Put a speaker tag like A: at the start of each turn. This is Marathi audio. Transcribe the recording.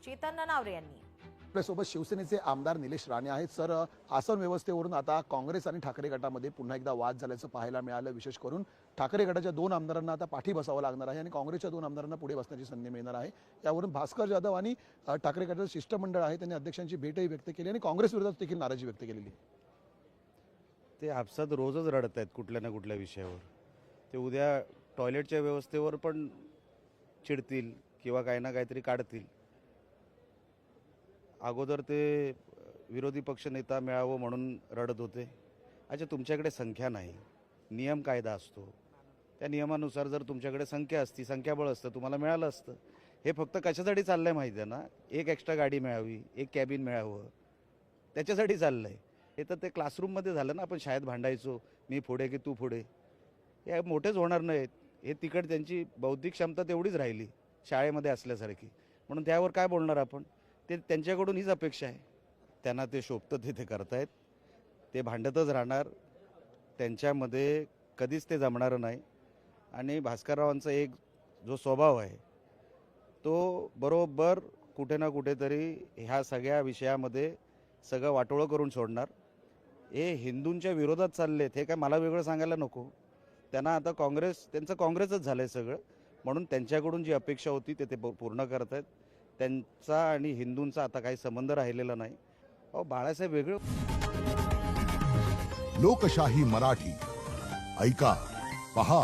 A: चेतन ननावरे यांनी।
B: आपल्यासोबत शिवसेनेचे आमदार निलेश राणे आहेत। सर, आसन व्यवस्थेवरून आता काँग्रेस आणि ठाकरे गटामध्ये पुन्हा एकदा वाद झाल्याचं पाहायला मिळालं। विशेष करून ठाकरे गटाच्या 2 आमदारांना आता पाठी बसावं लागणार आहे आणि काँग्रेसच्या 2 आमदारांना पुढे बसण्याची संधी मिळणार आहे। यावरून भास्कर जाधव आणि ठाकरे गटाचं शिष्टमंडळ आहे त्यांनी अध्यक्षांची भेटही व्यक्त केली आणि काँग्रेस विरोधात देखील नाराजी व्यक्त केलेली आहे।
C: ते आपसात रोजच रडत आहेत कुठल्या ना कुठल्या विषयावर। ते उद्या टॉयलेटच्या व्यवस्थेवर पण चिडतील किंवा काही ना काहीतरी काढतील। अगोदर ते विरोधी पक्ष नेता मिळावं म्हणून रडत होते। अच्छा, तुमच्याकडे संख्या नाही, नियम कायदा असतो, त्या नियमानुसार जर तुमच्याकडे संख्या असती, संख्याबळ असतं, तुम्हाला मिळालं असतं। हे फक्त कशासाठी चाललंय माहिती आहे ना, एक एक्स्ट्रा गाडी मिळावी, एक कॅबिन मिळावं, त्याच्यासाठी चाललंय। हे तर ते क्लासरूममध्ये झालं ना, आपण शाळेत भांडायचो, मी पुढे की तू पुढे। हे मोठेच होणार नाहीत, हे तिकड त्यांची बौद्धिक क्षमता तेवढीच राहिली शाळेमध्ये असल्यासारखी, म्हणून त्यावर काय बोलणार आपण। ते त्यांच्याकडून हीच अपेक्षा आहे, त्यांना ते शोभतं ते करतायत, ते भांडतच राहणार, त्यांच्यामध्ये कधीच ते जमणार नाही। आणि भास्कररावांचा एक जो स्वभाव आहे तो बरोबर कुठे ना कुठेतरी ह्या सगळ्या विषयामध्ये सगळं वाटोळं करून सोडणार। हे हिंदूंच्या विरोधात चाललेत, हे काय मला वेगळं सांगायला नको। त्यांना आता त्यांचं काँग्रेसच झालं आहे सगळं, म्हणून त्यांच्याकडून जी अपेक्षा होती ते पूर्ण करत आहेत। त्यांचा आणि हिंदूंचा आता काही संबंध राहिलेला नाही। बाळासाहेब वेगळं।
D: लोकशाही मराठी ऐका, पहा,